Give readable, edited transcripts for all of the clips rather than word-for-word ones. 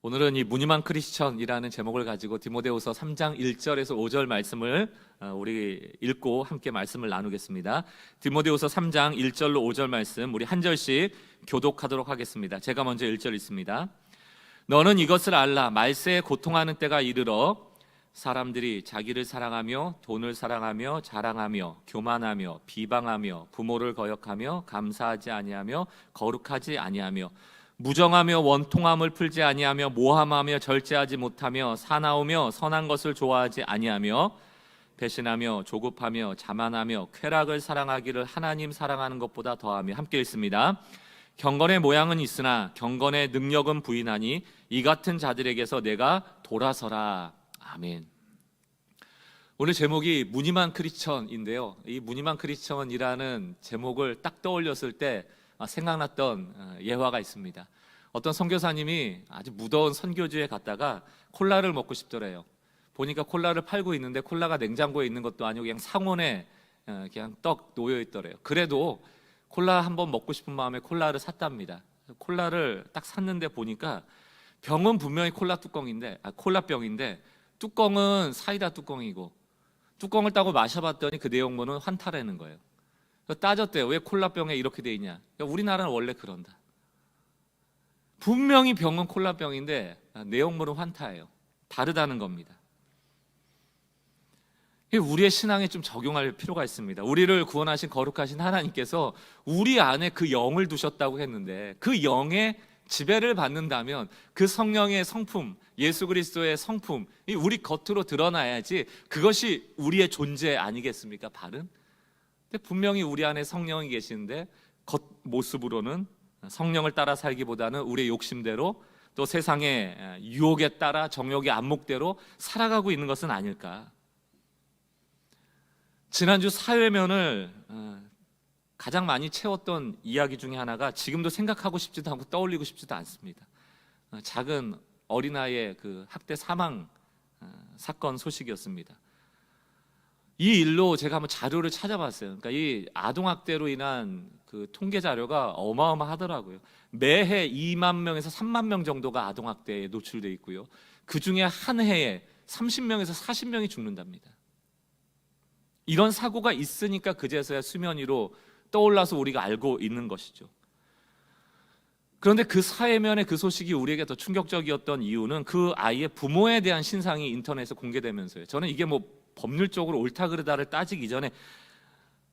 오늘은 이 무늬만 크리스천이라는 제목을 가지고 디모데후서 3장 1절에서 5절 말씀을 우리 읽고 함께 말씀을 나누겠습니다. 디모데후서 3장 1절로 5절 말씀 우리 한 절씩 교독하도록 하겠습니다. 제가 먼저 1절 읽습니다. 너는 이것을 알라. 말세에 고통하는 때가 이르러 사람들이 자기를 사랑하며 돈을 사랑하며 자랑하며 교만하며 비방하며 부모를 거역하며 감사하지 아니하며 거룩하지 아니하며 무정하며 원통함을 풀지 아니하며 모함하며 절제하지 못하며 사나우며 선한 것을 좋아하지 아니하며 배신하며 조급하며 자만하며 쾌락을 사랑하기를 하나님 사랑하는 것보다 더하며 함께 읽습니다. 경건의 모양은 있으나 경건의 능력은 부인하니 이 같은 자들에게서 내가 돌아서라. 아멘. 오늘 제목이 무늬만 크리스천인데요. 이 무늬만 크리스천이라는 제목을 딱 떠올렸을 때 생각났던 예화가 있습니다. 어떤 선교사님이 아주 무더운 선교지에 갔다가 콜라를 먹고 싶더래요. 보니까 콜라를 팔고 있는데 콜라가 냉장고에 있는 것도 아니고 그냥 상온에 그냥 떡 놓여 있더래요. 그래도 콜라 한번 먹고 싶은 마음에 콜라를 샀답니다. 콜라를 딱 샀는데 보니까 병은 분명히 콜라병인데 뚜껑은 사이다 뚜껑이고 뚜껑을 따고 마셔봤더니 그 내용물은 환타라는 거예요. 따졌대요. 왜 콜라병에 이렇게 돼 있냐? 우리나라는 원래 그런다. 분명히 병은 콜라병인데 내용물은 환타예요. 다르다는 겁니다. 우리의 신앙에 좀 적용할 필요가 있습니다. 우리를 구원하신 거룩하신 하나님께서 우리 안에 그 영을 두셨다고 했는데 그 영의 지배를 받는다면 그 성령의 성품, 예수 그리스도의 성품이 우리 겉으로 드러나야지 그것이 우리의 존재 아니겠습니까? 바른? 근데 분명히 우리 안에 성령이 계시는데 겉모습으로는 성령을 따라 살기보다는 우리의 욕심대로 또 세상의 유혹에 따라 정욕의 안목대로 살아가고 있는 것은 아닐까. 지난주 사회면을 가장 많이 채웠던 이야기 중에 하나가 지금도 생각하고 싶지도 않고 떠올리고 싶지도 않습니다. 작은 어린아이의 그 학대 사망 사건 소식이었습니다. 이 일로 제가 한번 자료를 찾아봤어요. 그러니까 이 아동학대로 인한 그 통계 자료가 어마어마하더라고요. 매해 2만 명에서 3만 명 정도가 아동학대에 노출돼 있고요. 그 중에 한 해에 30명에서 40명이 죽는답니다. 이런 사고가 있으니까 그제서야 수면 위로 떠올라서 우리가 알고 있는 것이죠. 그런데 그 사회면의 그 소식이 우리에게 더 충격적이었던 이유는 그 아이의 부모에 대한 신상이 인터넷에 공개되면서요. 저는 이게 뭐 법률적으로 옳다 그르다를 따지기 전에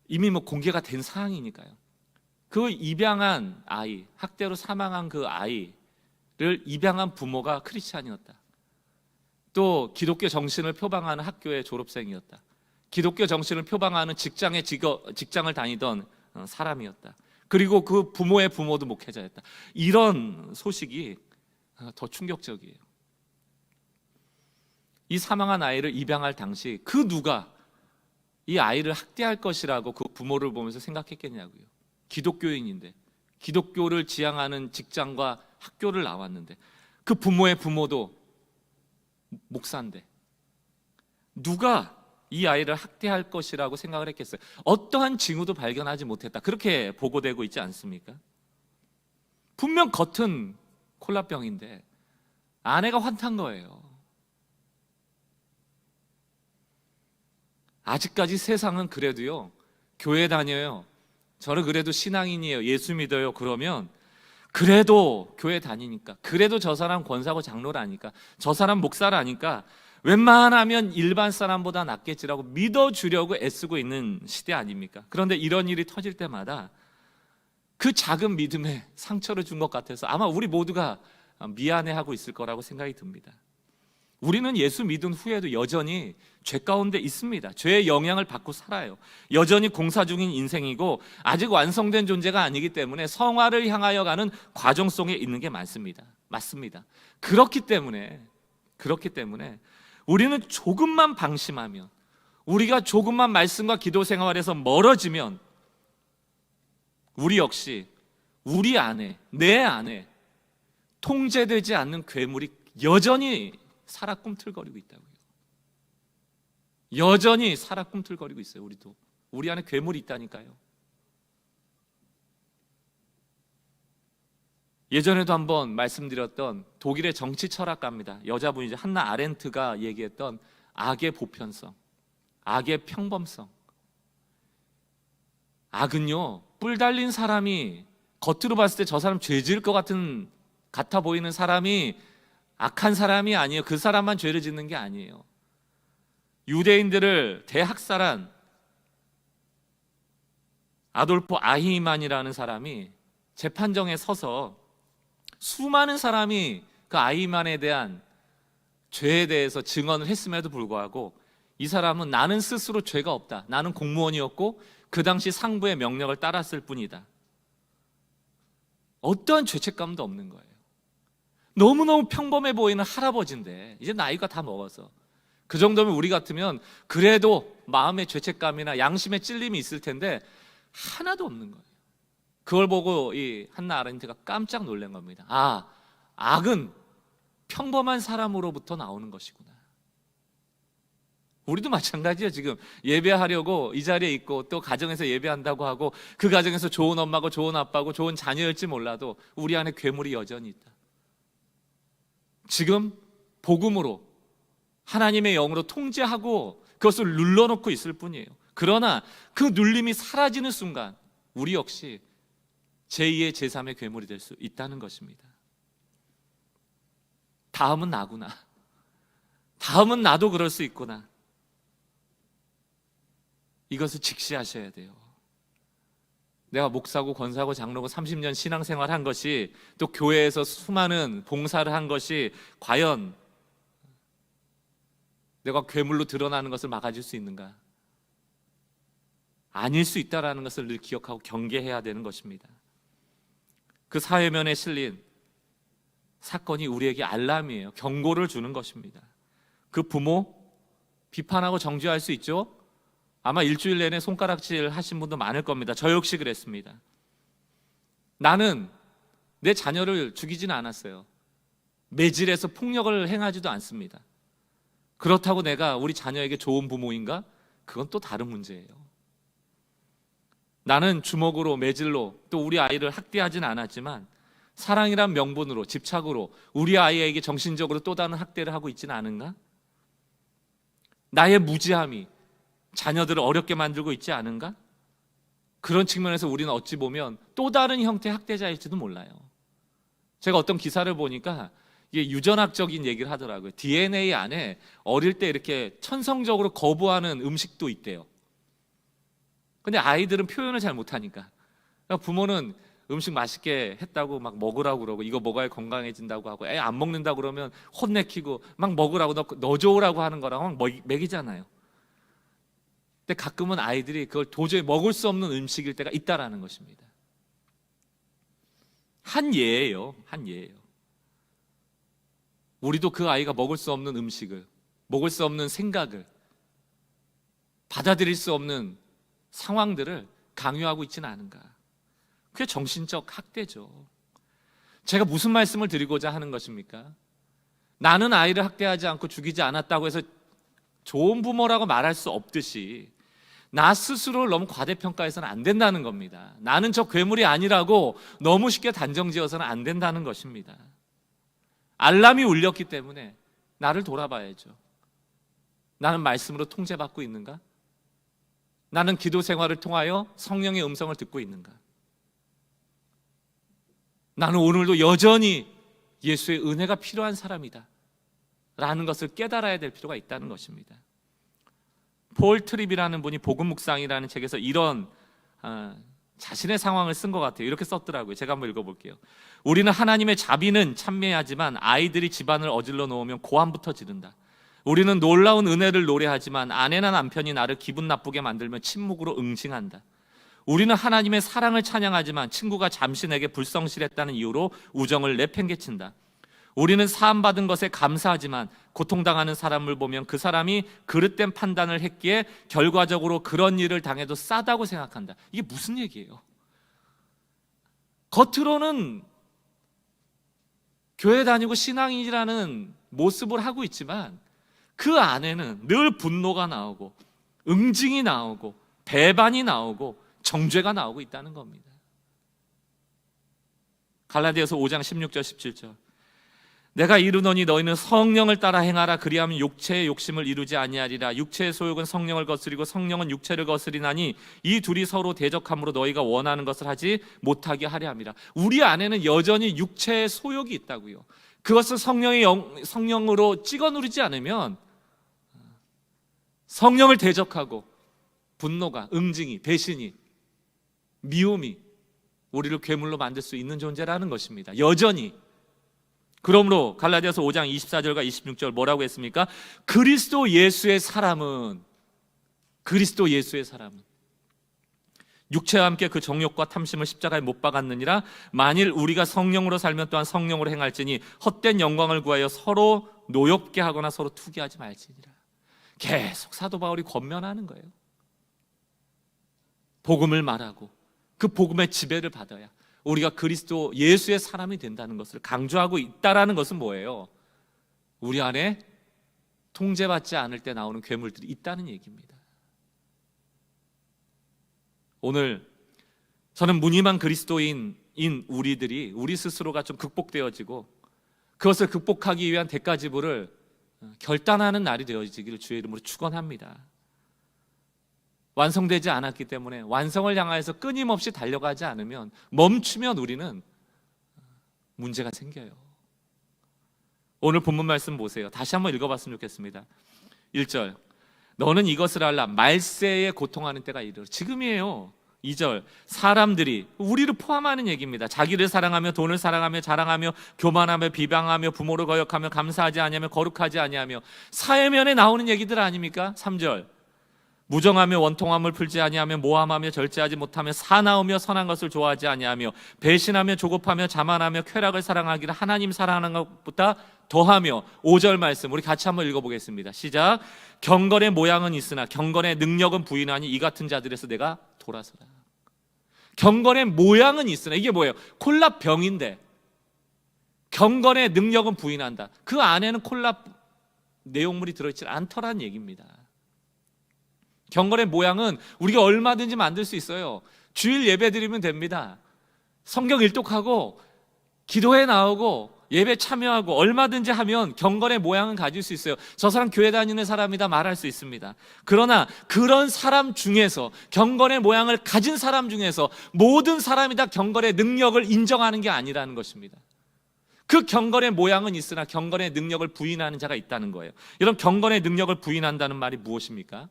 이미 뭐 공개가 된 사항이니까요. 그 입양한 아이, 학대로 사망한 그 아이를 입양한 부모가 크리스찬이었다. 또 기독교 정신을 표방하는 학교의 졸업생이었다. 기독교 정신을 표방하는 직장을 다니던 사람이었다. 그리고 그 부모의 부모도 목회자였다. 이런 소식이 더 충격적이에요. 이 사망한 아이를 입양할 당시 그 누가 이 아이를 학대할 것이라고 그 부모를 보면서 생각했겠냐고요. 기독교인인데, 기독교를 지향하는 직장과 학교를 나왔는데, 그 부모의 부모도 목사인데 누가 이 아이를 학대할 것이라고 생각을 했겠어요. 어떠한 징후도 발견하지 못했다. 그렇게 보고되고 있지 않습니까? 분명 겉은 콜라병인데 안에가 환탄 거예요. 아직까지 세상은 그래도요, 교회 다녀요, 저는 그래도 신앙인이에요, 예수 믿어요, 그러면 그래도 교회 다니니까, 그래도 저 사람 권사고 장로라니까, 저 사람 목사라니까 웬만하면 일반 사람보다 낫겠지라고 믿어주려고 애쓰고 있는 시대 아닙니까? 그런데 이런 일이 터질 때마다 그 작은 믿음에 상처를 준 것 같아서 아마 우리 모두가 미안해하고 있을 거라고 생각이 듭니다. 우리는 예수 믿은 후에도 여전히 죄 가운데 있습니다. 죄의 영향을 받고 살아요. 여전히 공사 중인 인생이고 아직 완성된 존재가 아니기 때문에 성화를 향하여 가는 과정 속에 있는 게 맞습니다. 그렇기 때문에 우리는 조금만 방심하면, 우리가 조금만 말씀과 기도 생활에서 멀어지면 우리 역시 우리 안에, 내 안에 통제되지 않는 괴물이 여전히 살아 꿈틀거리고 있다고요. 여전히 살아 꿈틀거리고 있어요. 우리도 우리 안에 괴물이 있다니까요. 예전에도 한번 말씀드렸던 독일의 정치 철학가입니다. 여자분이죠. 한나 아렌트가 얘기했던 악의 보편성, 악의 평범성. 악은요, 뿔 달린 사람이 겉으로 봤을 때 저 사람 죄 지을 것 같아 보이는 사람이 악한 사람이 아니에요. 그 사람만 죄를 짓는 게 아니에요. 유대인들을 대학살한 아돌프 아히만이라는 사람이 재판정에 서서 수많은 사람이 그 아히만에 대한 죄에 대해서 증언을 했음에도 불구하고 이 사람은 나는 스스로 죄가 없다. 나는 공무원이었고 그 당시 상부의 명령을 따랐을 뿐이다. 어떠한 죄책감도 없는 거예요. 너무너무 평범해 보이는 할아버지인데 이제 나이가 다 먹어서 그 정도면 우리 같으면 그래도 마음의 죄책감이나 양심의 찔림이 있을 텐데 하나도 없는 거예요. 그걸 보고 이 한나 아렌트가 깜짝 놀란 겁니다. 아, 악은 평범한 사람으로부터 나오는 것이구나. 우리도 마찬가지예요. 지금 예배하려고 이 자리에 있고 또 가정에서 예배한다고 하고 그 가정에서 좋은 엄마고 좋은 아빠고 좋은 자녀일지 몰라도 우리 안에 괴물이 여전히 있다. 지금 복음으로 하나님의 영으로 통제하고 그것을 눌러놓고 있을 뿐이에요. 그러나 그 눌림이 사라지는 순간 우리 역시 제2의 제3의 괴물이 될 수 있다는 것입니다. 다음은 나구나. 다음은 나도 그럴 수 있구나. 이것을 직시하셔야 돼요. 내가 목사고 권사고 장로고 30년 신앙생활 한 것이 또 교회에서 수많은 봉사를 한 것이 과연 내가 괴물로 드러나는 것을 막아줄 수 있는가? 아닐 수 있다라는 것을 늘 기억하고 경계해야 되는 것입니다. 그 사회면에 실린 사건이 우리에게 알람이에요. 경고를 주는 것입니다. 그 부모 비판하고 정죄할 수 있죠? 아마 일주일 내내 손가락질 하신 분도 많을 겁니다. 저 역시 그랬습니다. 나는 내 자녀를 죽이지는 않았어요. 매질해서 폭력을 행하지도 않습니다. 그렇다고 내가 우리 자녀에게 좋은 부모인가? 그건 또 다른 문제예요. 나는 주먹으로 매질로 또 우리 아이를 학대하지는 않았지만 사랑이란 명분으로 집착으로 우리 아이에게 정신적으로 또 다른 학대를 하고 있지는 않은가? 나의 무지함이 자녀들을 어렵게 만들고 있지 않은가? 그런 측면에서 우리는 어찌 보면 또 다른 형태의 학대자일지도 몰라요. 제가 어떤 기사를 보니까 이게 유전학적인 얘기를 하더라고요. DNA 안에 어릴 때 이렇게 천성적으로 거부하는 음식도 있대요. 근데 아이들은 표현을 잘 못하니까 그러니까 부모는 음식 맛있게 했다고 막 먹으라고 그러고 이거 먹어야 건강해진다고 하고 애 안 먹는다고 그러면 혼내키고 막 먹으라고 너 줘라고 하는 거라고 막 먹이잖아요. 근데 가끔은 아이들이 그걸 도저히 먹을 수 없는 음식일 때가 있다라는 것입니다. 한 예예요. 한 예예요. 우리도 그 아이가 먹을 수 없는 음식을, 먹을 수 없는 생각을, 받아들일 수 없는 상황들을 강요하고 있지는 않은가. 그게 정신적 학대죠. 제가 무슨 말씀을 드리고자 하는 것입니까? 나는 아이를 학대하지 않고 죽이지 않았다고 해서 좋은 부모라고 말할 수 없듯이 나 스스로를 너무 과대평가해서는 안 된다는 겁니다. 나는 저 괴물이 아니라고 너무 쉽게 단정지어서는 안 된다는 것입니다. 알람이 울렸기 때문에 나를 돌아봐야죠. 나는 말씀으로 통제받고 있는가? 나는 기도 생활을 통하여 성령의 음성을 듣고 있는가? 나는 오늘도 여전히 예수의 은혜가 필요한 사람이다 라는 것을 깨달아야 될 필요가 있다는 것입니다. 폴 트립이라는 분이 복음 묵상이라는 책에서 이런 자신의 상황을 쓴 것 같아요. 이렇게 썼더라고요. 제가 한번 읽어볼게요. 우리는 하나님의 자비는 찬미하지만 아이들이 집안을 어질러 놓으면 고함부터 지른다. 우리는 놀라운 은혜를 노래하지만 아내나 남편이 나를 기분 나쁘게 만들면 침묵으로 응징한다. 우리는 하나님의 사랑을 찬양하지만 친구가 잠시 내게 불성실했다는 이유로 우정을 내팽개친다. 우리는 사함받은 것에 감사하지만 고통당하는 사람을 보면 그 사람이 그릇된 판단을 했기에 결과적으로 그런 일을 당해도 싸다고 생각한다. 이게 무슨 얘기예요? 겉으로는 교회 다니고 신앙인이라는 모습을 하고 있지만 그 안에는 늘 분노가 나오고 응징이 나오고 배반이 나오고 정죄가 나오고 있다는 겁니다. 갈라디아서 5장 16절 17절. 내가 이르노니 너희는 성령을 따라 행하라. 그리하면 육체의 욕심을 이루지 아니하리라. 육체의 소욕은 성령을 거스리고 성령은 육체를 거스리나니 이 둘이 서로 대적함으로 너희가 원하는 것을 하지 못하게 하려 함이라. 우리 안에는 여전히 육체의 소욕이 있다고요. 그것을 성령으로 찍어 누르지 않으면 성령을 대적하고 분노가, 응징이, 배신이, 미움이 우리를 괴물로 만들 수 있는 존재라는 것입니다. 여전히. 그러므로 갈라디아서 5장 24절과 26절 뭐라고 했습니까? 그리스도 예수의 사람은 육체와 함께 그 정욕과 탐심을 십자가에 못 박았느니라. 만일 우리가 성령으로 살면 또한 성령으로 행할지니 헛된 영광을 구하여 서로 노엽게 하거나 서로 투기하지 말지니라. 계속 사도 바울이 권면하는 거예요. 복음을 말하고 그 복음의 지배를 받아야 우리가 그리스도 예수의 사람이 된다는 것을 강조하고 있다라는 것은 뭐예요? 우리 안에 통제받지 않을 때 나오는 괴물들이 있다는 얘기입니다. 오늘 저는 무늬만 그리스도인인 우리 스스로가 좀 극복되어지고 그것을 극복하기 위한 대가지불을 결단하는 날이 되어지기를 주의 이름으로 축원합니다. 완성되지 않았기 때문에 완성을 향하여서 끊임없이 달려가지 않으면, 멈추면 우리는 문제가 생겨요. 오늘 본문 말씀 보세요. 다시 한번 읽어봤으면 좋겠습니다. 1절, 너는 이것을 알라. 말세에 고통하는 때가 이르러. 지금이에요. 2절, 사람들이, 우리를 포함하는 얘기입니다. 자기를 사랑하며 돈을 사랑하며 자랑하며 교만하며 비방하며 부모를 거역하며 감사하지 아니하며 거룩하지 아니하며. 사회면에 나오는 얘기들 아닙니까? 3절, 무정하며 원통함을 풀지 아니하며 모함하며 절제하지 못하며 사나우며 선한 것을 좋아하지 아니하며 배신하며 조급하며 자만하며 쾌락을 사랑하기를 하나님 사랑하는 것보다 더하며. 5절 말씀 우리 같이 한번 읽어보겠습니다. 시작. 경건의 모양은 있으나 경건의 능력은 부인하니 이 같은 자들에서 내가 돌아서라. 경건의 모양은 있으나, 이게 뭐예요? 콜라 병인데 경건의 능력은 부인한다. 그 안에는 콜라 내용물이 들어있지 않더라는 얘기입니다. 경건의 모양은 우리가 얼마든지 만들 수 있어요. 주일 예배 드리면 됩니다. 성경 일독하고 기도회 나오고 예배 참여하고 얼마든지 하면 경건의 모양은 가질 수 있어요. 저 사람 교회 다니는 사람이다 말할 수 있습니다. 그러나 그런 사람 중에서, 경건의 모양을 가진 사람 중에서 모든 사람이 다 경건의 능력을 인정하는 게 아니라는 것입니다. 그 경건의 모양은 있으나 경건의 능력을 부인하는 자가 있다는 거예요. 이런 경건의 능력을 부인한다는 말이 무엇입니까?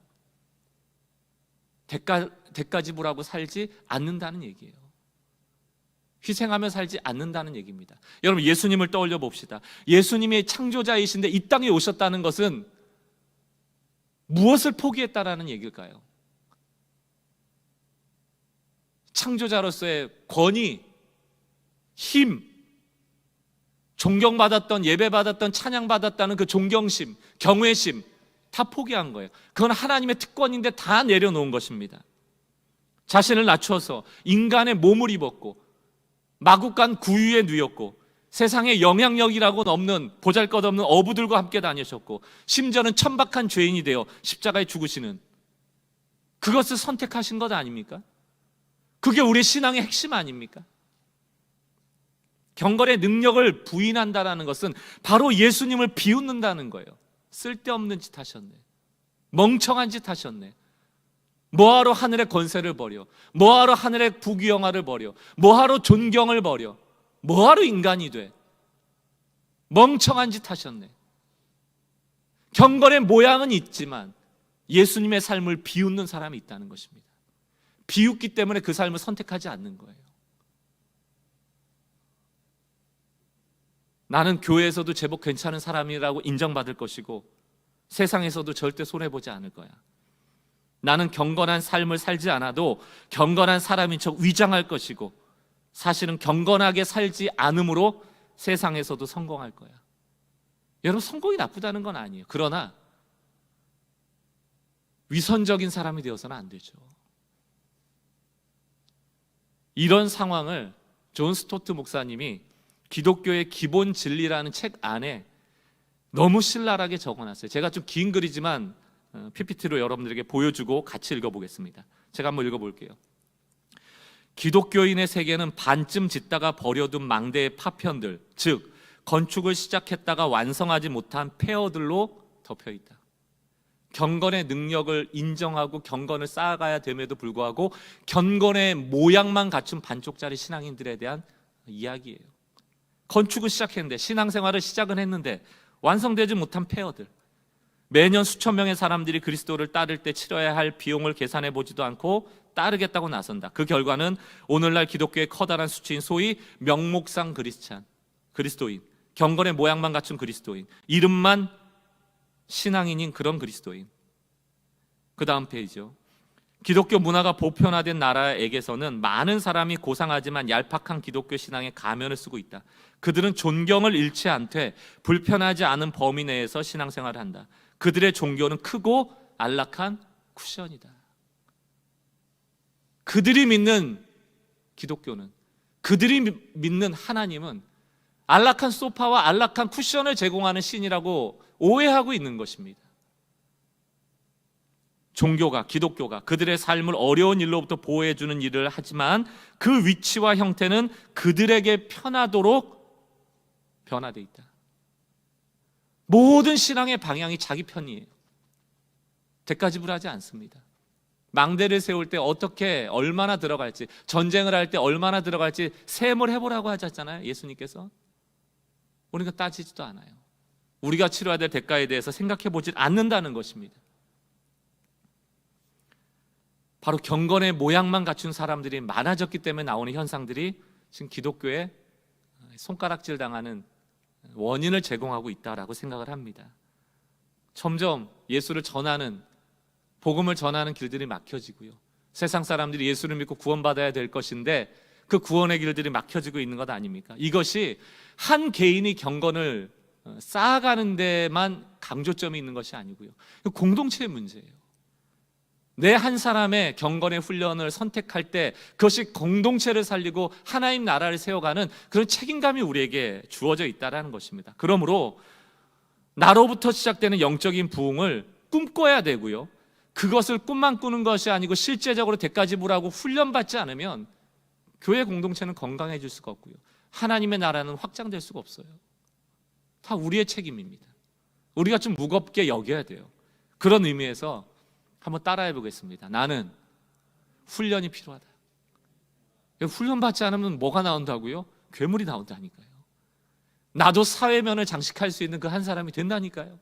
대가지불하고 살지 않는다는 얘기예요. 희생하며 살지 않는다는 얘기입니다. 여러분, 예수님을 떠올려 봅시다. 예수님이 창조자이신데 이 땅에 오셨다는 것은 무엇을 포기했다라는 얘기일까요? 창조자로서의 권위, 힘, 존경받았던, 예배받았던, 찬양받았다는 그 존경심, 경외심 다 포기한 거예요. 그건 하나님의 특권인데 다 내려놓은 것입니다. 자신을 낮춰서 인간의 몸을 입었고 마구간 구유에 누였고 세상에 영향력이라고는 없는 보잘것없는 어부들과 함께 다니셨고 심지어는 천박한 죄인이 되어 십자가에 죽으시는, 그것을 선택하신 것 아닙니까? 그게 우리 신앙의 핵심 아닙니까? 경건의 능력을 부인한다는 것은 바로 예수님을 비웃는다는 거예요. 쓸데없는 짓 하셨네, 멍청한 짓 하셨네, 뭐하러 하늘의 권세를 버려, 뭐하러 하늘의 부귀영화를 버려, 뭐하러 존경을 버려, 뭐하러 인간이 돼, 멍청한 짓 하셨네. 경건의 모양은 있지만 예수님의 삶을 비웃는 사람이 있다는 것입니다. 비웃기 때문에 그 삶을 선택하지 않는 거예요. 나는 교회에서도 제법 괜찮은 사람이라고 인정받을 것이고 세상에서도 절대 손해보지 않을 거야. 나는 경건한 삶을 살지 않아도 경건한 사람인 척 위장할 것이고 사실은 경건하게 살지 않음으로 세상에서도 성공할 거야. 여러분, 성공이 나쁘다는 건 아니에요. 그러나 위선적인 사람이 되어서는 안 되죠. 이런 상황을 존 스토트 목사님이 기독교의 기본 진리라는 책 안에 너무 신랄하게 적어놨어요. 제가 좀 긴 글이지만 PPT로 여러분들에게 보여주고 같이 읽어보겠습니다. 제가 한번 읽어볼게요. 기독교인의 세계는 반쯤 짓다가 버려둔 망대의 파편들, 즉 건축을 시작했다가 완성하지 못한 폐허들로 덮여 있다. 경건의 능력을 인정하고 경건을 쌓아가야 됨에도 불구하고 경건의 모양만 갖춘 반쪽짜리 신앙인들에 대한 이야기예요. 건축을 시작했는데, 신앙생활을 시작은 했는데 완성되지 못한 폐허들, 매년 수천 명의 사람들이 그리스도를 따를 때 치러야 할 비용을 계산해 보지도 않고 따르겠다고 나선다. 그 결과는 오늘날 기독교의 커다란 수치인 소위 명목상 그리스도인, 경건의 모양만 갖춘 그리스도인, 이름만 신앙인인 그런 그리스도인. 그 다음 페이지요. 기독교 문화가 보편화된 나라에게서는 많은 사람이 고상하지만 얄팍한 기독교 신앙의 가면을 쓰고 있다. 그들은 존경을 잃지 않되 불편하지 않은 범위 내에서 신앙생활을 한다. 그들의 종교는 크고 안락한 쿠션이다. 그들이 믿는 기독교는, 그들이 믿는 하나님은 안락한 소파와 안락한 쿠션을 제공하는 신이라고 오해하고 있는 것입니다. 종교가, 기독교가 그들의 삶을 어려운 일로부터 보호해주는 일을 하지만 그 위치와 형태는 그들에게 편하도록 변화되어 있다. 모든 신앙의 방향이 자기 편이에요. 대가지불하지 않습니다. 망대를 세울 때 어떻게 얼마나 들어갈지, 전쟁을 할 때 얼마나 들어갈지 셈을 해보라고 하셨잖아요, 예수님께서. 우리가 따지지도 않아요. 우리가 치러야 될 대가에 대해서 생각해 보지 않는다는 것입니다. 바로 경건의 모양만 갖춘 사람들이 많아졌기 때문에 나오는 현상들이 지금 기독교에 손가락질 당하는 원인을 제공하고 있다라고 생각을 합니다. 점점 예수를 전하는, 복음을 전하는 길들이 막혀지고요. 세상 사람들이 예수를 믿고 구원받아야 될 것인데 그 구원의 길들이 막혀지고 있는 것 아닙니까? 이것이 한 개인이 경건을 쌓아가는 데만 강조점이 있는 것이 아니고요. 공동체의 문제예요. 내 한 사람의 경건의 훈련을 선택할 때 그것이 공동체를 살리고 하나님 나라를 세워가는 그런 책임감이 우리에게 주어져 있다는 것입니다. 그러므로 나로부터 시작되는 영적인 부흥을 꿈꿔야 되고요. 그것을 꿈만 꾸는 것이 아니고 실제적으로 대가지불하고 훈련받지 않으면 교회 공동체는 건강해질 수가 없고요. 하나님의 나라는 확장될 수가 없어요. 다 우리의 책임입니다. 우리가 좀 무겁게 여겨야 돼요. 그런 의미에서 한번 따라해 보겠습니다. 나는 훈련이 필요하다. 훈련받지 않으면 뭐가 나온다고요? 괴물이 나온다니까요. 나도 사회면을 장식할 수 있는 그 한 사람이 된다니까요.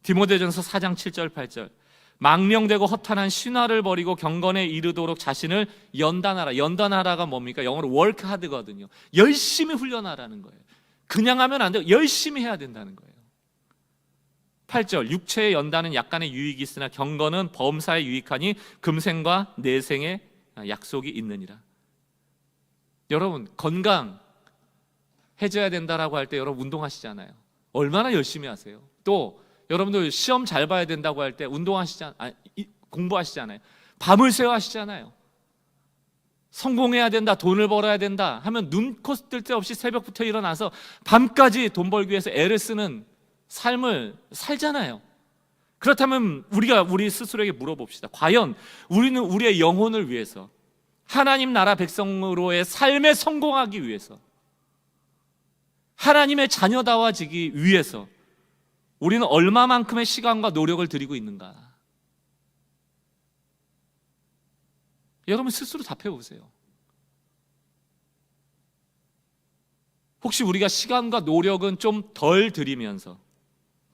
디모데전서 4장 7절 8절, 망령되고 허탄한 신화를 버리고 경건에 이르도록 자신을 연단하라. 연단하라가 뭡니까? 영어로 work hard거든요. 열심히 훈련하라는 거예요. 그냥 하면 안 돼요. 열심히 해야 된다는 거예요. 8절, 육체의 연단은 약간의 유익이 있으나 경건은 범사에 유익하니 금생과 내생에 약속이 있느니라. 여러분, 건강 해줘야 된다라고 할 때 여러분 운동하시잖아요. 얼마나 열심히 하세요. 또 여러분들 시험 잘 봐야 된다고 할 때 공부하시잖아요. 밤을 새워 하시잖아요. 성공해야 된다, 돈을 벌어야 된다 하면 눈코 뜰 데 없이 새벽부터 일어나서 밤까지 돈 벌기 위해서 애를 쓰는 삶을 살잖아요. 그렇다면 우리가 우리 스스로에게 물어봅시다. 과연 우리는 우리의 영혼을 위해서, 하나님 나라 백성으로의 삶에 성공하기 위해서, 하나님의 자녀다워지기 위해서 우리는 얼마만큼의 시간과 노력을 들이고 있는가? 여러분 스스로 답해 보세요. 혹시 우리가 시간과 노력은 좀 덜 들이면서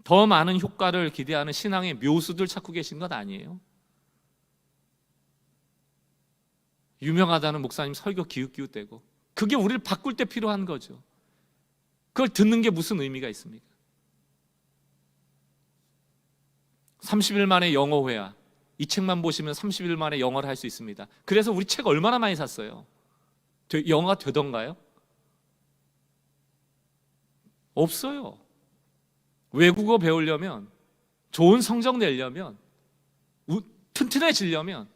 더 많은 효과를 기대하는 신앙의 묘수들 찾고 계신 것 아니에요? 유명하다는 목사님 설교 기웃기웃대고, 그게 우리를 바꿀 때 필요한 거죠. 그걸 듣는 게 무슨 의미가 있습니까? 30일 만에 영어 회화, 이 책만 보시면 30일 만에 영어를 할 수 있습니다. 그래서 우리 책 얼마나 많이 샀어요? 영어가 되던가요? 없어요. 외국어 배우려면, 좋은 성적 내려면, 튼튼해지려면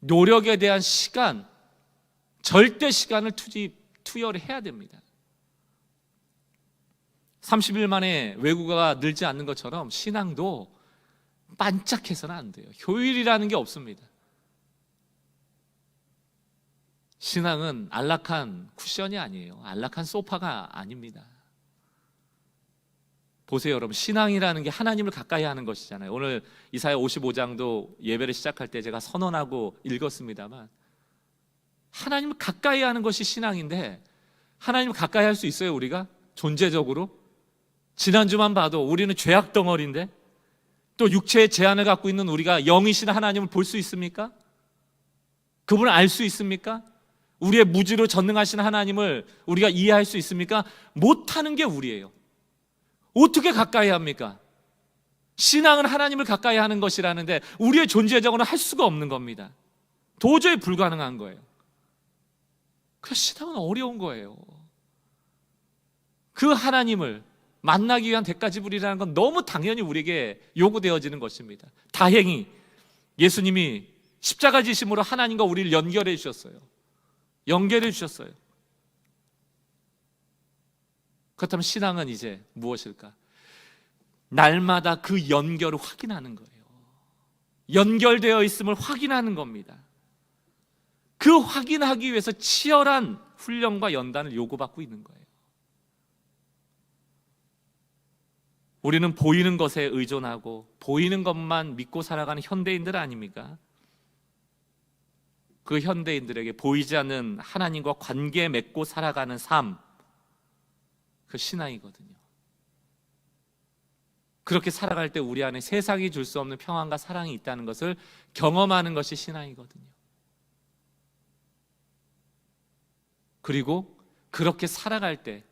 노력에 대한 시간, 절대 시간을 투여를 해야 됩니다. 30일 만에 외국어가 늘지 않는 것처럼 신앙도 반짝해서는 안 돼요. 효율이라는 게 없습니다. 신앙은 안락한 쿠션이 아니에요. 안락한 소파가 아닙니다. 보세요, 여러분. 신앙이라는 게 하나님을 가까이 하는 것이잖아요. 오늘 이사야 55장도 예배를 시작할 때 제가 선언하고 읽었습니다만, 하나님을 가까이 하는 것이 신앙인데, 하나님을 가까이 할 수 있어요, 우리가? 존재적으로? 지난주만 봐도 우리는 죄악 덩어리인데, 또 육체의 제한을 갖고 있는 우리가 영이신 하나님을 볼 수 있습니까? 그분을 알 수 있습니까? 우리의 무지로 전능하신 하나님을 우리가 이해할 수 있습니까? 못하는 게 우리예요. 어떻게 가까이 합니까? 신앙은 하나님을 가까이 하는 것이라는데 우리의 존재적으로는 할 수가 없는 겁니다. 도저히 불가능한 거예요. 그래서 신앙은 어려운 거예요. 그 하나님을 만나기 위한 대가 지불이라는 건 너무 당연히 우리에게 요구되어지는 것입니다. 다행히 예수님이 십자가 지심으로 하나님과 우리를 연결해 주셨어요. 연결해 주셨어요. 그렇다면 신앙은 이제 무엇일까? 날마다 그 연결을 확인하는 거예요. 연결되어 있음을 확인하는 겁니다. 그 확인하기 위해서 치열한 훈련과 연단을 요구받고 있는 거예요. 우리는 보이는 것에 의존하고 보이는 것만 믿고 살아가는 현대인들 아닙니까? 그 현대인들에게 보이지 않는 하나님과 관계 맺고 살아가는 삶, 그 신앙이거든요. 그렇게 살아갈 때 우리 안에 세상이 줄 수 없는 평안과 사랑이 있다는 것을 경험하는 것이 신앙이거든요. 그리고 그렇게 살아갈 때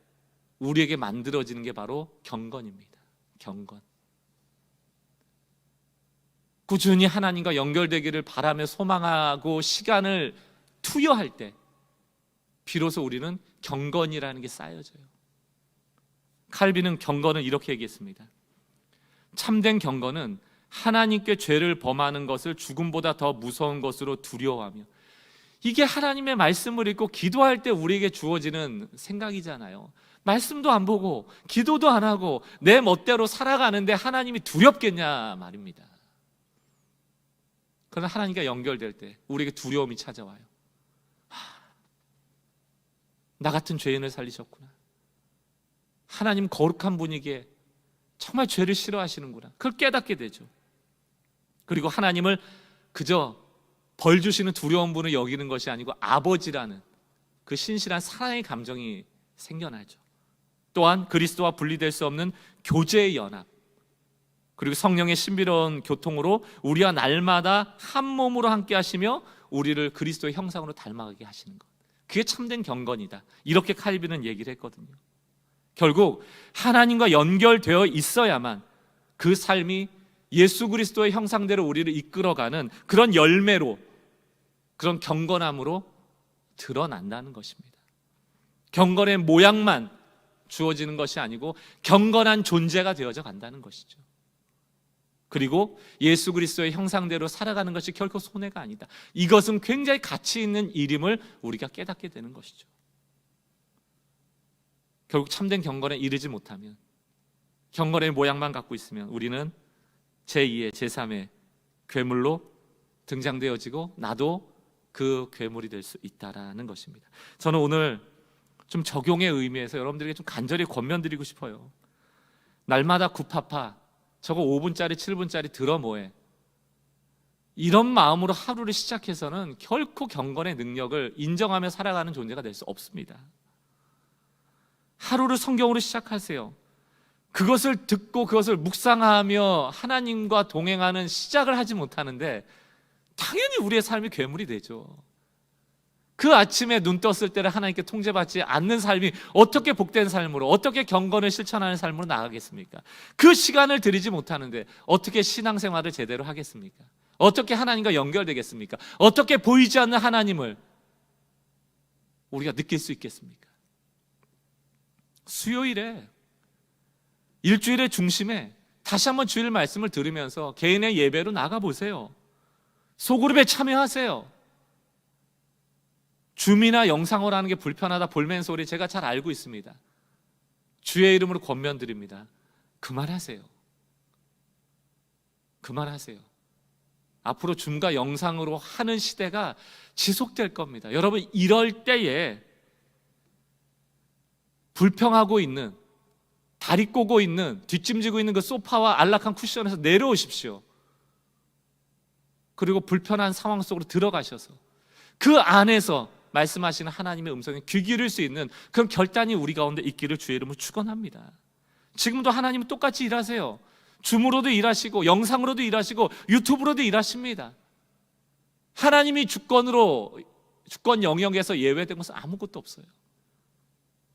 우리에게 만들어지는 게 바로 경건입니다. 경건. 꾸준히 하나님과 연결되기를 바라며 소망하고 시간을 투여할 때 비로소 우리는 경건이라는 게 쌓여져요. 칼빈은 경건을 이렇게 얘기했습니다. 참된 경건은 하나님께 죄를 범하는 것을 죽음보다 더 무서운 것으로 두려워하며, 이게 하나님의 말씀을 읽고 기도할 때 우리에게 주어지는 생각이잖아요. 말씀도 안 보고 기도도 안 하고 내 멋대로 살아가는데 하나님이 두렵겠냐 말입니다. 그러나 하나님과 연결될 때 우리에게 두려움이 찾아와요. 나 같은 죄인을 살리셨구나. 하나님 거룩한 분이기에 정말 죄를 싫어하시는구나. 그걸 깨닫게 되죠. 그리고 하나님을 그저 벌 주시는 두려운 분을 여기는 것이 아니고 아버지라는 그 신실한 사랑의 감정이 생겨나죠. 또한 그리스도와 분리될 수 없는 교제의 연합, 그리고 성령의 신비로운 교통으로 우리와 날마다 한 몸으로 함께 하시며 우리를 그리스도의 형상으로 닮아가게 하시는 것, 그게 참된 경건이다. 이렇게 칼빈은 얘기를 했거든요. 결국 하나님과 연결되어 있어야만 그 삶이 예수 그리스도의 형상대로 우리를 이끌어가는 그런 열매로, 그런 경건함으로 드러난다는 것입니다. 경건의 모양만 주어지는 것이 아니고 경건한 존재가 되어져 간다는 것이죠. 그리고 예수 그리스도의 형상대로 살아가는 것이 결코 손해가 아니다. 이것은 굉장히 가치 있는 일임을 우리가 깨닫게 되는 것이죠. 결국 참된 경건에 이르지 못하면, 경건의 모양만 갖고 있으면 우리는 제2의 제3의 괴물로 등장되어지고 나도 그 괴물이 될 수 있다라는 것입니다. 저는 오늘 좀 적용의 의미에서 여러분들에게 좀 간절히 권면드리고 싶어요. 날마다 구파파 저거 5분짜리 7분짜리 들어 뭐해, 이런 마음으로 하루를 시작해서는 결코 경건의 능력을 인정하며 살아가는 존재가 될 수 없습니다. 하루를 성경으로 시작하세요. 그것을 듣고 그것을 묵상하며 하나님과 동행하는 시작을 하지 못하는데 당연히 우리의 삶이 괴물이 되죠. 그 아침에 눈 떴을 때를 하나님께 통제받지 않는 삶이 어떻게 복된 삶으로, 어떻게 경건을 실천하는 삶으로 나가겠습니까? 그 시간을 들이지 못하는데 어떻게 신앙생활을 제대로 하겠습니까? 어떻게 하나님과 연결되겠습니까? 어떻게 보이지 않는 하나님을 우리가 느낄 수 있겠습니까? 수요일에, 일주일의 중심에 다시 한번 주일 말씀을 들으면서 개인의 예배로 나가보세요. 소그룹에 참여하세요. 줌이나 영상으로 하는 게 불편하다, 볼멘 소리 제가 잘 알고 있습니다. 주의 이름으로 권면드립니다. 그만하세요. 그만하세요. 앞으로 줌과 영상으로 하는 시대가 지속될 겁니다. 여러분, 이럴 때에 불평하고 있는, 다리 꼬고 있는, 뒷짐지고 있는 그 소파와 안락한 쿠션에서 내려오십시오. 그리고 불편한 상황 속으로 들어가셔서 그 안에서 말씀하시는 하나님의 음성에 귀 기울일 수 있는 그런 결단이 우리 가운데 있기를 주의 이름으로 축원합니다. 지금도 하나님은 똑같이 일하세요. 줌으로도 일하시고 영상으로도 일하시고 유튜브로도 일하십니다. 하나님이 주권 영역에서 예외된 것은 아무것도 없어요.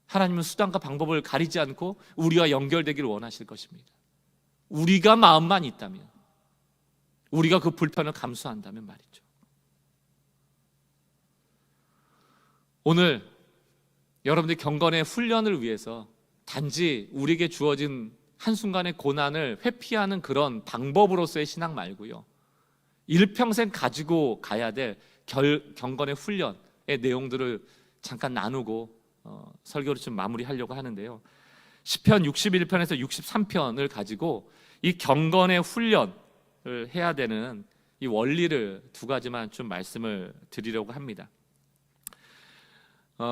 하나님은 수단과 방법을 가리지 않고 우리와 연결되기를 원하실 것입니다. 우리가 마음만 있다면, 우리가 그 불편을 감수한다면 말이죠. 오늘 여러분들이 경건의 훈련을 위해서 단지 우리에게 주어진 한순간의 고난을 회피하는 그런 방법으로서의 신앙 말고요, 일평생 가지고 가야 될 경건의 훈련의 내용들을 잠깐 나누고 설교를 좀 마무리하려고 하는데요. 시편 61편에서 63편을 가지고 이 경건의 훈련을 해야 되는 이 원리를 두 가지만 좀 말씀을 드리려고 합니다.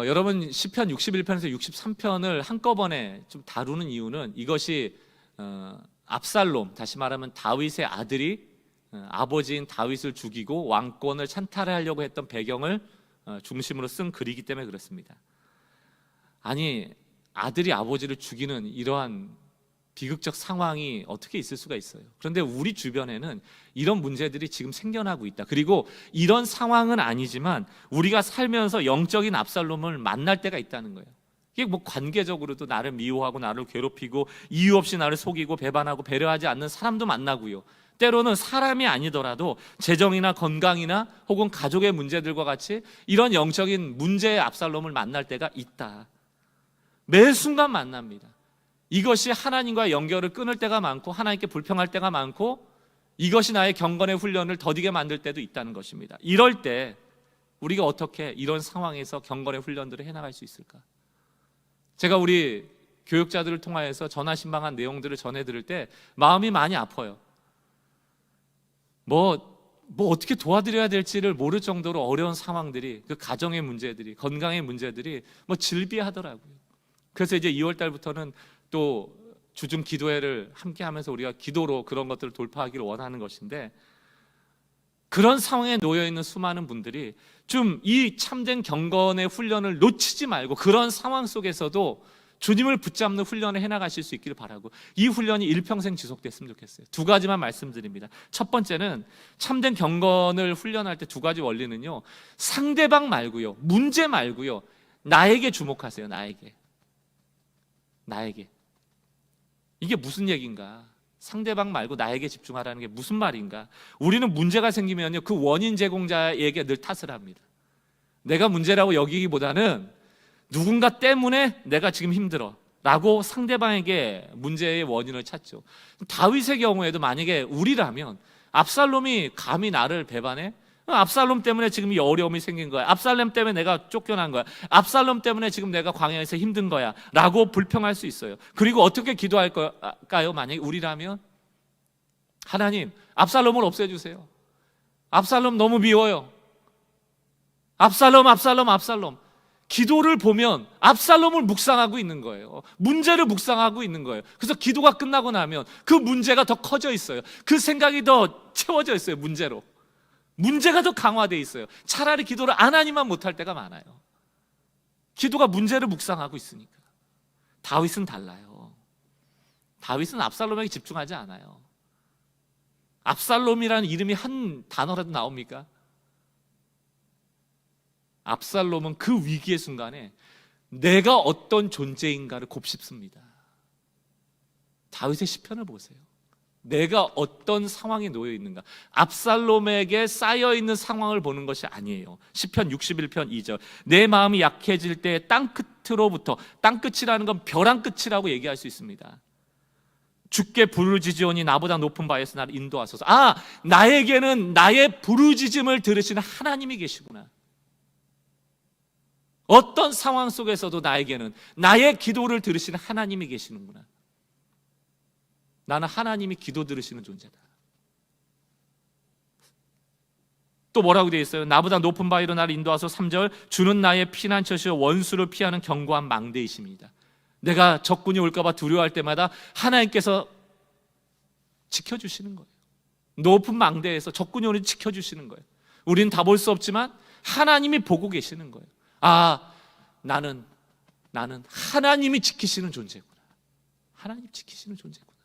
여러분, 시편 61편에서 63편을 한꺼번에 좀 다루는 이유는 이것이 압살롬, 다시 말하면 다윗의 아들이 아버지인 다윗을 죽이고 왕권을 찬탈하려고 했던 배경을 중심으로 쓴 글이기 때문에 그렇습니다. 아니, 아들이 아버지를 죽이는 이러한 비극적 상황이 어떻게 있을 수가 있어요. 그런데 우리 주변에는 이런 문제들이 지금 생겨나고 있다. 그리고 이런 상황은 아니지만 우리가 살면서 영적인 압살롬을 만날 때가 있다는 거예요. 이게 뭐 관계적으로도 나를 미워하고 나를 괴롭히고 이유 없이 나를 속이고 배반하고 배려하지 않는 사람도 만나고요, 때로는 사람이 아니더라도 재정이나 건강이나 혹은 가족의 문제들과 같이 이런 영적인 문제의 압살롬을 만날 때가 있다. 매 순간 만납니다. 이것이 하나님과 연결을 끊을 때가 많고 하나님께 불평할 때가 많고 이것이 나의 경건의 훈련을 더디게 만들 때도 있다는 것입니다. 이럴 때 우리가 어떻게 이런 상황에서 경건의 훈련들을 해나갈 수 있을까? 제가 우리 교육자들을 통하여서 전하신방한 내용들을 전해 들을 때 마음이 많이 아파요. 뭐 어떻게 도와드려야 될지를 모를 정도로 어려운 상황들이, 그 가정의 문제들이, 건강의 문제들이 뭐 질비하더라고요. 그래서 이제 2월 달부터는 또 주중 기도회를 함께 하면서 우리가 기도로 그런 것들을 돌파하기를 원하는 것인데, 그런 상황에 놓여 있는 수많은 분들이 좀 이 참된 경건의 훈련을 놓치지 말고 그런 상황 속에서도 주님을 붙잡는 훈련을 해나가실 수 있기를 바라고, 이 훈련이 일평생 지속됐으면 좋겠어요. 두 가지만 말씀드립니다. 첫 번째는 참된 경건을 훈련할 때 두 가지 원리는요, 상대방 말고요, 문제 말고요, 나에게 주목하세요. 나에게. 이게 무슨 얘기인가? 상대방 말고 나에게 집중하라는 게 무슨 말인가? 우리는 문제가 생기면요, 그 원인 제공자에게 늘 탓을 합니다. 내가 문제라고 여기기보다는 누군가 때문에 내가 지금 힘들어 라고 상대방에게 문제의 원인을 찾죠. 다윗의 경우에도 만약에 우리라면 압살롬이 감히 나를 배반해? 압살롬 때문에 지금 이 어려움이 생긴 거야. 압살롬 때문에 내가 쫓겨난 거야. 압살롬 때문에 지금 내가 광야에서 힘든 거야 라고 불평할 수 있어요. 그리고 어떻게 기도할까요? 만약에 우리라면, 하나님, 압살롬을 없애주세요. 압살롬 너무 미워요. 압살롬. 기도를 보면 압살롬을 묵상하고 있는 거예요. 문제를 묵상하고 있는 거예요. 그래서 기도가 끝나고 나면 그 문제가 더 커져 있어요. 그 생각이 더 채워져 있어요. 문제가 더 강화되어 있어요. 차라리 기도를 안 하니만 못할 때가 많아요. 기도가 문제를 묵상하고 있으니까. 다윗은 달라요. 다윗은 압살롬에게 집중하지 않아요. 압살롬이라는 이름이 한 단어라도 나옵니까? 압살롬은 그 위기의 순간에 내가 어떤 존재인가를 곱씹습니다. 다윗의 시편을 보세요. 내가 어떤 상황에 놓여 있는가. 압살롬에게 쌓여 있는 상황을 보는 것이 아니에요. 시편 61편 2절. 내 마음이 약해질 때 땅끝으로부터, 땅끝이라는 건 벼랑 끝이라고 얘기할 수 있습니다. 주께 부르짖으오니 나보다 높은 바에서 나를 인도하소서. 나에게는 나의 부르짖음을 들으시는 하나님이 계시구나. 어떤 상황 속에서도 나에게는 나의 기도를 들으시는 하나님이 계시는구나. 나는 하나님이 기도 들으시는 존재다. 또 뭐라고 되어 있어요? 나보다 높은 바위로 나를 인도하소. 3절, 주는 나의 피난처시요 원수를 피하는 견고한 망대이십니다. 내가 적군이 올까 봐 두려워할 때마다 하나님께서 지켜주시는 거예요. 높은 망대에서 적군이 오니 지켜주시는 거예요. 우리는 다 볼 수 없지만 하나님이 보고 계시는 거예요. 아, 나는 하나님이 지키시는 존재구나. 하나님 지키시는 존재구나.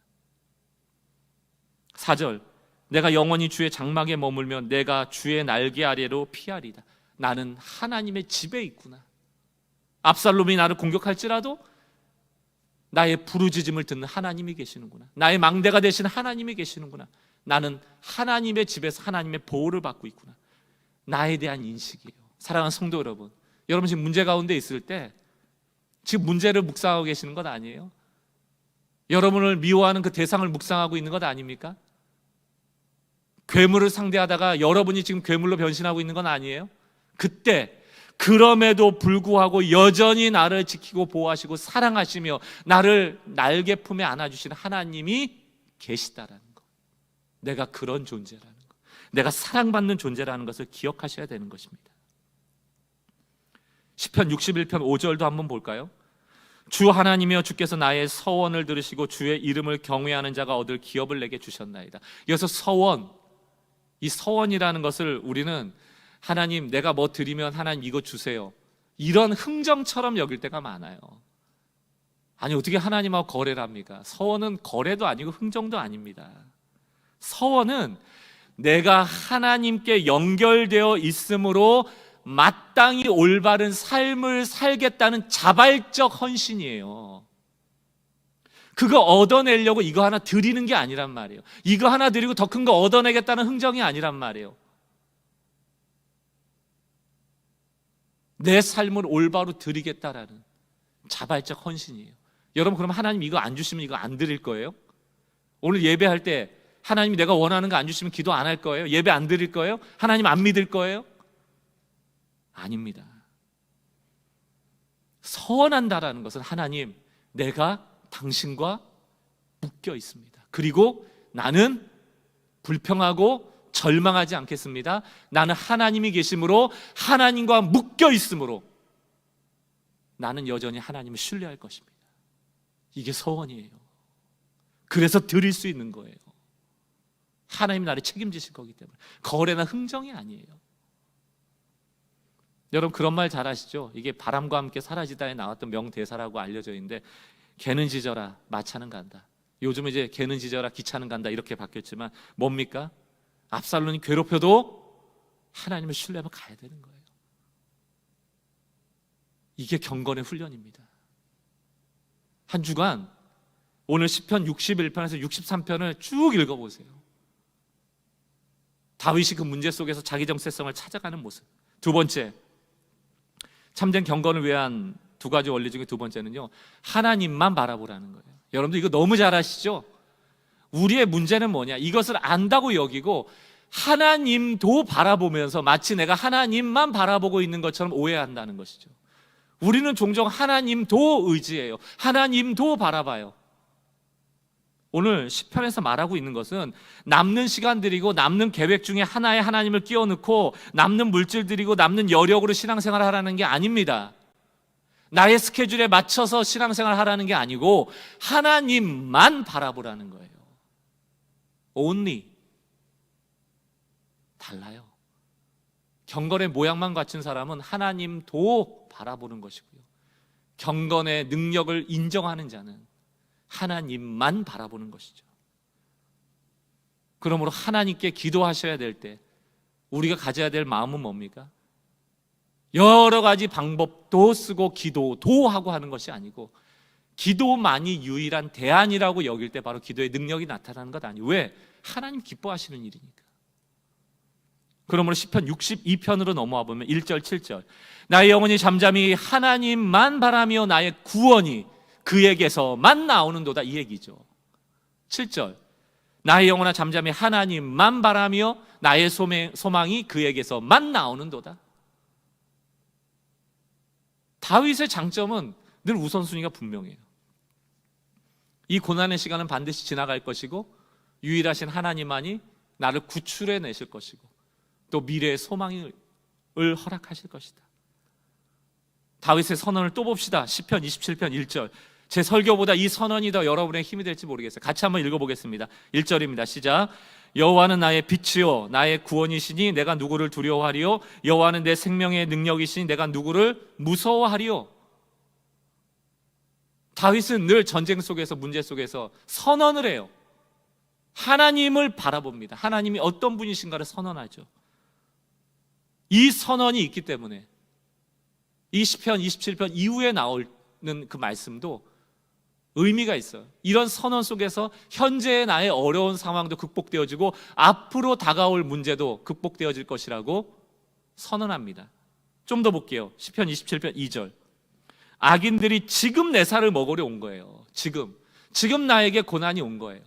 4절, 내가 영원히 주의 장막에 머물며 내가 주의 날개 아래로 피하리다. 나는 하나님의 집에 있구나. 압살롬이 나를 공격할지라도 나의 부르짖음을 듣는 하나님이 계시는구나. 나의 망대가 되신 하나님이 계시는구나. 나는 하나님의 집에서 하나님의 보호를 받고 있구나. 나에 대한 인식이에요. 사랑하는 성도 여러분, 여러분 지금 문제 가운데 있을 때 지금 문제를 묵상하고 계시는 것 아니에요? 여러분을 미워하는 그 대상을 묵상하고 있는 것 아닙니까? 괴물을 상대하다가 여러분이 지금 괴물로 변신하고 있는 건 아니에요? 그때 그럼에도 불구하고 여전히 나를 지키고 보호하시고 사랑하시며 나를 날개 품에 안아주시는 하나님이 계시다라는 것, 내가 그런 존재라는 것, 내가 사랑받는 존재라는 것을 기억하셔야 되는 것입니다. 시편 61편 5절도 한번 볼까요? 주 하나님이여 주께서 나의 서원을 들으시고 주의 이름을 경외하는 자가 얻을 기업을 내게 주셨나이다. 여기서 서원, 이 서원이라는 것을 우리는 하나님 내가 뭐 드리면 하나님 이거 주세요, 이런 흥정처럼 여길 때가 많아요. 아니 어떻게 하나님하고 거래를 합니까? 서원은 거래도 아니고 흥정도 아닙니다. 서원은 내가 하나님께 연결되어 있으므로 마땅히 올바른 삶을 살겠다는 자발적 헌신이에요. 그거 얻어내려고 이거 하나 드리는 게 아니란 말이에요. 이거 하나 드리고 더 큰 거 얻어내겠다는 흥정이 아니란 말이에요. 내 삶을 올바로 드리겠다라는 자발적 헌신이에요. 여러분, 그럼 하나님 이거 안 주시면 이거 안 드릴 거예요? 오늘 예배할 때 하나님이 내가 원하는 거 안 주시면 기도 안 할 거예요? 예배 안 드릴 거예요? 하나님 안 믿을 거예요? 아닙니다. 서원한다라는 것은 하나님, 내가 당신과 묶여 있습니다. 그리고 나는 불평하고 절망하지 않겠습니다. 나는 하나님이 계심으로, 하나님과 묶여 있으므로 나는 여전히 하나님을 신뢰할 것입니다. 이게 서원이에요. 그래서 드릴 수 있는 거예요. 하나님이 나를 책임지실 거기 때문에. 거래나 흥정이 아니에요. 여러분 그런 말 잘 아시죠? 이게 바람과 함께 사라지다에 나왔던 명대사라고 알려져 있는데, 개는 짖어라 마차는 간다. 요즘은 이제 개는 짖어라 기차는 간다 이렇게 바뀌었지만 뭡니까? 압살롬이 괴롭혀도 하나님을 신뢰하면 가야 되는 거예요. 이게 경건의 훈련입니다. 한 주간 오늘 시편 61편에서 63편을 쭉 읽어보세요. 다윗이 그 문제 속에서 자기 정체성을 찾아가는 모습. 두 번째, 참된 경건을 위한 두 가지 원리 중에 두 번째는요, 하나님만 바라보라는 거예요. 여러분들 이거 너무 잘 아시죠? 우리의 문제는 뭐냐? 이것을 안다고 여기고 하나님도 바라보면서 마치 내가 하나님만 바라보고 있는 것처럼 오해한다는 것이죠. 우리는 종종 하나님도 의지해요. 하나님도 바라봐요. 오늘 시편에서 말하고 있는 것은 남는 시간들이고 남는 계획 중에 하나에 하나님을 끼워 넣고 남는 물질들이고 남는 여력으로 신앙생활을 하라는 게 아닙니다. 나의 스케줄에 맞춰서 신앙생활을 하라는 게 아니고 하나님만 바라보라는 거예요. Only. 달라요. 경건의 모양만 갖춘 사람은 하나님도 바라보는 것이고요, 경건의 능력을 인정하는 자는 하나님만 바라보는 것이죠. 그러므로 하나님께 기도하셔야 될 때 우리가 가져야 될 마음은 뭡니까? 여러 가지 방법도 쓰고 기도도 하고 하는 것이 아니고, 기도만이 유일한 대안이라고 여길 때 바로 기도의 능력이 나타나는 것 아니에요. 왜? 하나님 기뻐하시는 일이니까. 그러므로 시편 62편으로 넘어와 보면 1절 7절, 나의 영혼이 잠잠히 하나님만 바라며 나의 구원이 그에게서만 나오는도다, 이 얘기죠. 7절, 나의 영혼아 잠잠히 하나님만 바라며 나의 소망이 그에게서만 나오는도다. 다윗의 장점은 늘 우선순위가 분명해요. 이 고난의 시간은 반드시 지나갈 것이고 유일하신 하나님만이 나를 구출해 내실 것이고, 또 미래의 소망을 허락하실 것이다. 다윗의 선언을 또 봅시다. 시편 27편 1절. 제 설교보다 이 선언이 더 여러분의 힘이 될지 모르겠어요. 같이 한번 읽어보겠습니다. 1절입니다. 시작. 여호와는 나의 빛이요 나의 구원이시니 내가 누구를 두려워하리요? 여호와는 내 생명의 능력이시니 내가 누구를 무서워하리요? 다윗은 늘 전쟁 속에서, 문제 속에서 선언을 해요. 하나님을 바라봅니다. 하나님이 어떤 분이신가를 선언하죠. 이 선언이 있기 때문에 이 시편 27편 이후에 나오는 그 말씀도 의미가 있어요. 이런 선언 속에서 현재의 나의 어려운 상황도 극복되어지고 앞으로 다가올 문제도 극복되어질 것이라고 선언합니다. 좀 더 볼게요. 시편 27편 2절. 악인들이 지금 내 살을 먹으려 온 거예요. 지금 나에게 고난이 온 거예요.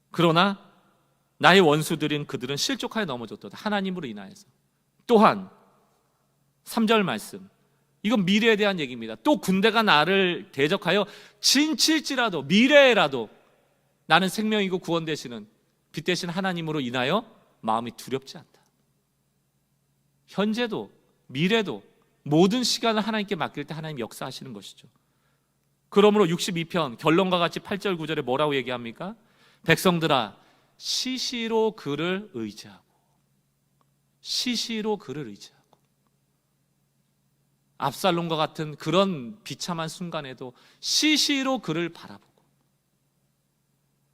그러나 나의 원수들인 그들은 실족하여 넘어졌도다. 하나님으로 인하여서. 또한 3절 말씀, 이건 미래에 대한 얘기입니다. 또 군대가 나를 대적하여 진칠지라도, 미래에라도 나는 생명이고 구원 되시는 빛 되신 하나님으로 인하여 마음이 두렵지 않다. 현재도 미래도 모든 시간을 하나님께 맡길 때 하나님 역사하시는 것이죠. 그러므로 62편 결론과 같이 8절 9절에 뭐라고 얘기합니까? 백성들아 시시로 그를 의지하고, 시시로 그를 의지하고. 압살롬과 같은 그런 비참한 순간에도 시시로 그를 바라보고,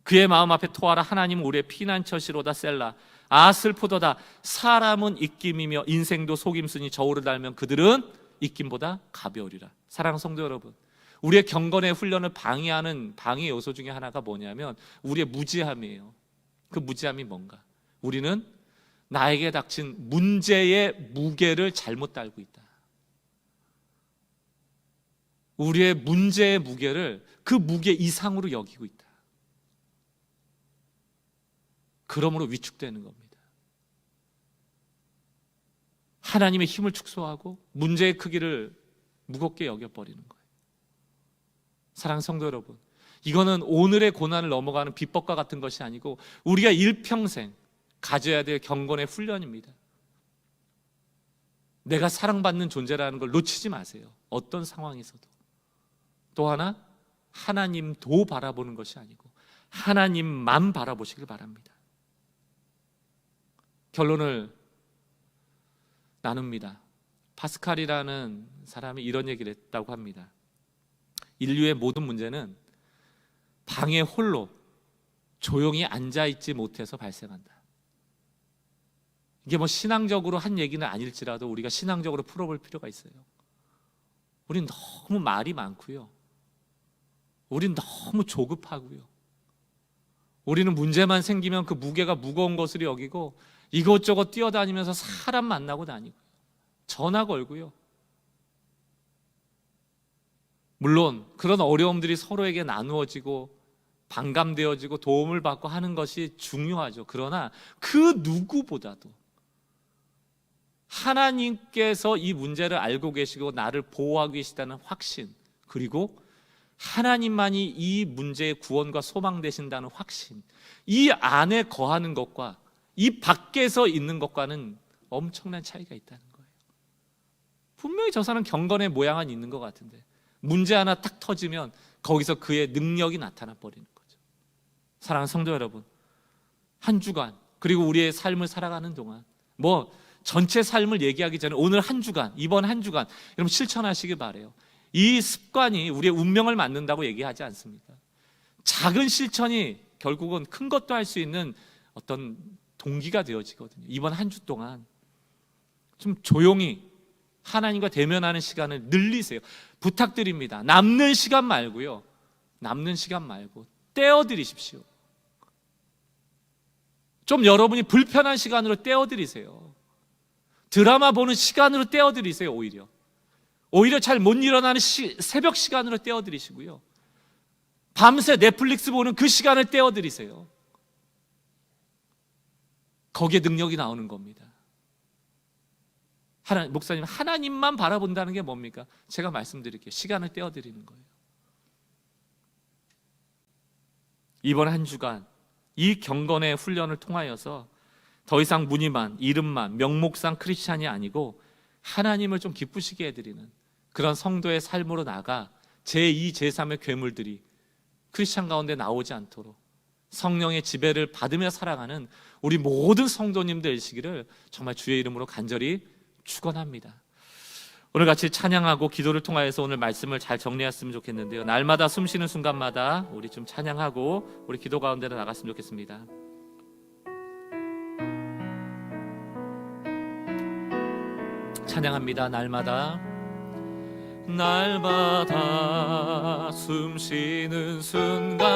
그의 마음 앞에 토하라. 하나님은 우리의 피난처시로다. 셀라. 아 슬프도다. 사람은 입김이며 인생도 속임수니 저울을 달면 그들은 입김보다 가벼우리라. 사랑하는 성도 여러분, 우리의 경건의 훈련을 방해하는 방해 요소 중에 하나가 뭐냐면 우리의 무지함이에요. 그 무지함이 뭔가? 우리는 나에게 닥친 문제의 무게를 잘못 달고 있다. 우리의 문제의 무게를 그 무게 이상으로 여기고 있다. 그러므로 위축되는 겁니다. 하나님의 힘을 축소하고 문제의 크기를 무겁게 여겨버리는 거예요. 사랑하는 성도 여러분, 이거는 오늘의 고난을 넘어가는 비법과 같은 것이 아니고 우리가 일평생 가져야 될 경건의 훈련입니다. 내가 사랑받는 존재라는 걸 놓치지 마세요. 어떤 상황에서도. 또 하나, 하나님도 바라보는 것이 아니고 하나님만 바라보시길 바랍니다. 결론을 나눕니다. 파스칼이라는 사람이 이런 얘기를 했다고 합니다. 인류의 모든 문제는 방에 홀로 조용히 앉아있지 못해서 발생한다. 이게 뭐 신앙적으로 한 얘기는 아닐지라도 우리가 신앙적으로 풀어볼 필요가 있어요. 우린 너무 말이 많고요. 우린 너무 조급하고요. 우리는 문제만 생기면 그 무게가 무거운 것으로 여기고 이것저것 뛰어다니면서 사람 만나고 다니고요. 전화 걸고요. 물론 그런 어려움들이 서로에게 나누어지고 반감되어지고 도움을 받고 하는 것이 중요하죠. 그러나 그 누구보다도 하나님께서 이 문제를 알고 계시고 나를 보호하고 계시다는 확신, 그리고 하나님만이 이 문제의 구원과 소망 되신다는 확신, 이 안에 거하는 것과 이 밖에서 있는 것과는 엄청난 차이가 있다는 거예요. 분명히 저 사람 경건의 모양은 있는 것 같은데 문제 하나 딱 터지면 거기서 그의 능력이 나타나 버리는 거죠. 사랑하는 성도 여러분, 한 주간 그리고 우리의 삶을 살아가는 동안 뭐 전체 삶을 얘기하기 전에 오늘 한 주간, 이번 한 주간 여러분 실천하시길 바라요. 이 습관이 우리의 운명을 만든다고 얘기하지 않습니까? 작은 실천이 결국은 큰 것도 할 수 있는 어떤 동기가 되어지거든요. 이번 한 주 동안 좀 조용히 하나님과 대면하는 시간을 늘리세요. 부탁드립니다. 남는 시간 말고요. 남는 시간 말고 떼어드리십시오. 좀 여러분이 불편한 시간으로 떼어드리세요. 드라마 보는 시간으로 떼어드리세요. 오히려 잘 못 일어나는 새벽 시간으로 떼어드리시고요. 밤새 넷플릭스 보는 그 시간을 떼어드리세요. 거기에 능력이 나오는 겁니다. 목사님, 하나님만 바라본다는 게 뭡니까? 제가 말씀드릴게요. 시간을 떼어드리는 거예요. 이번 한 주간 이 경건의 훈련을 통하여서 더 이상 무늬만, 이름만, 명목상 크리스찬이 아니고 하나님을 좀 기쁘시게 해드리는 그런 성도의 삶으로 나가 제2, 제3의 괴물들이 크리스찬 가운데 나오지 않도록 성령의 지배를 받으며 살아가는 우리 모든 성도님들 되시기를 정말 주의 이름으로 간절히 축원합니다. 오늘 같이 찬양하고 기도를 통하여서 오늘 말씀을 잘 정리했으면 좋겠는데요, 날마다 숨쉬는 순간마다 우리 좀 찬양하고 우리 기도 가운데로 나갔으면 좋겠습니다. 찬양합니다. 날마다 숨쉬는 순간마다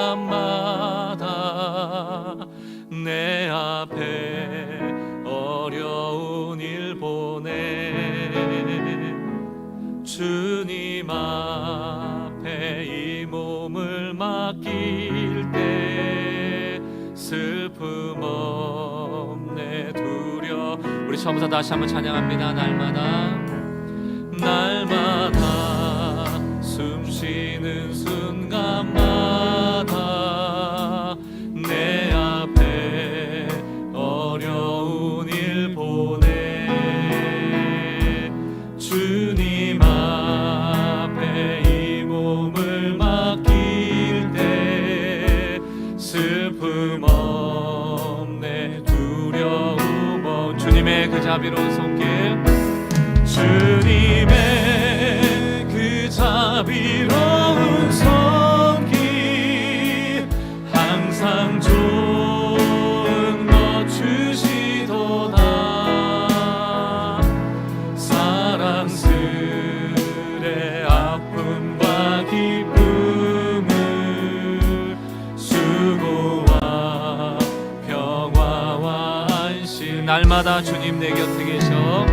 내 앞에 어려운 일 보내 주님 앞에 이 몸을 맡길 때 슬픔 없네 두려. 우리 처음부터 다시 한번 찬양합니다. 날마다 숨쉬는 순간마다 내 앞에 어려운 일 보내 주님 앞에 이 몸을 맡길 때 슬픔 없네 두려움 없. 주님의 그 자비로운 손길, 주님의 그 자비로운 손길 항상 좋은 것 주시도다. 사랑스레 아픔과 기쁨을 수고와 평화와 안식. 날마다 주님 내 곁에 계셔.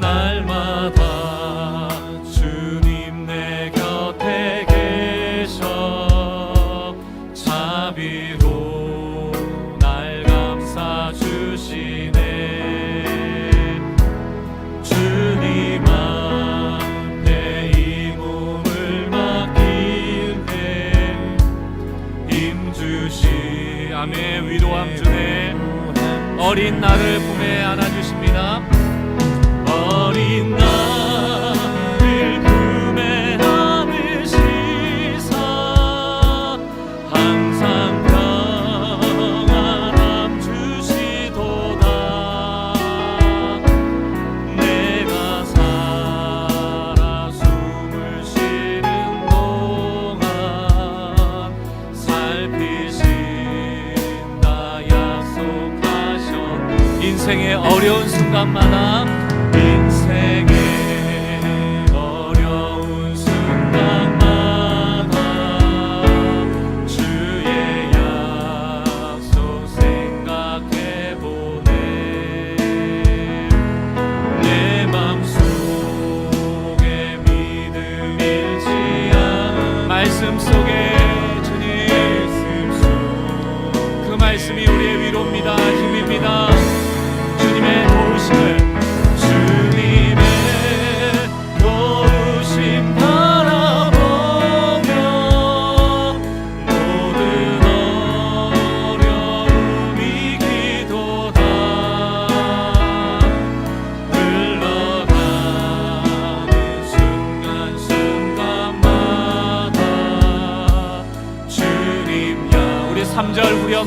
날마다 주님 내 곁에 계셔 자비로 날 감싸 주시네. 주님 앞에 이 몸을 맡길 때 힘주시. 아멘. 위로함 주네. 어린 나를 품에 안아주십니다. 어린 나를 품에 안으시사 항상 평안함 주시도다. 내가 살아 숨을 쉬는 동안 살피신다 약속하셨. 인생의 어려운 순간마다 어려운 순간마다 주의 약속 생각해보네. 내 맘속에 믿음 잃지 않은 말씀 속에 주님, 그 말씀이 우리의 위로입니다. 힘입니다. 주님의 도우심을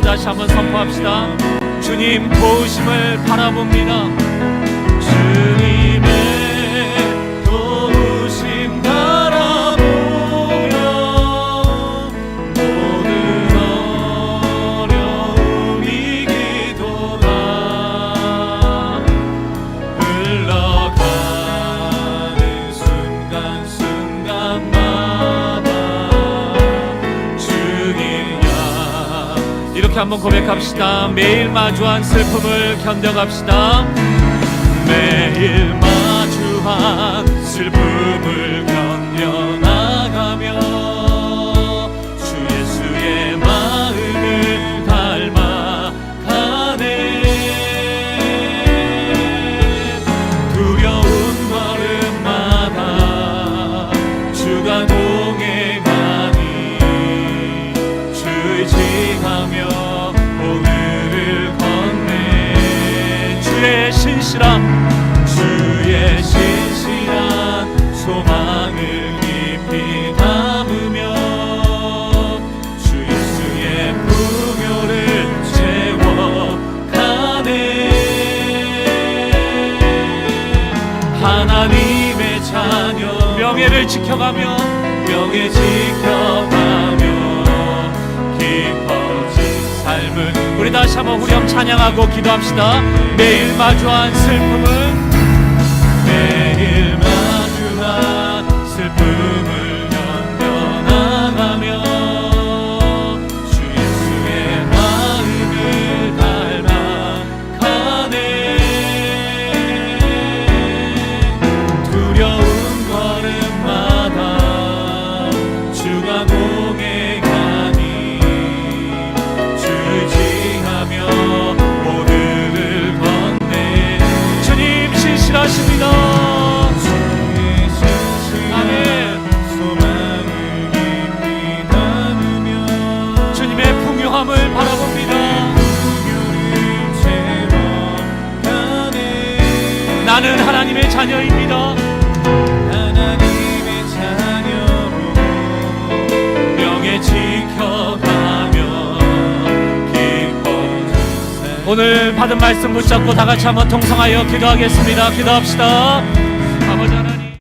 다시 한번 선포합시다. 주님 도우심을 바라봅니다. 주님의 도우심 바라보며 모든 어려움 이기도다. 흘러가는 순간순간마다 주님 이렇게 한번 고백합시다. 매일 마주한 슬픔을 견뎌갑시다. 매일 마주한 슬픔을 견뎌나가며 주 예수의 마음을 닮아가네. 두려운 걸음마다 주가 동행하니 주 의지하며 오늘을 건네. 자녀 명예를 지켜가며 깊어진 삶을 우리 다시 한번 후렴 찬양하고 기도합시다. 매일 마주한 슬픔은 매일 마주한 슬픔을 견뎌나가며 주 예수의 마음을 닮아가네. 두려운 걸음마다 주가 공에 가니 주의지하며 모두를 건네. 주님 신실하십니다. 을 바라봅니다. 나는 하나님의 자녀입니다. 하나님의 자녀로 명예 지켜가며 기뻐주세. 오늘 받은 말씀 붙잡고 다 같이 한번 통성하여 기도하겠습니다. 기도합시다.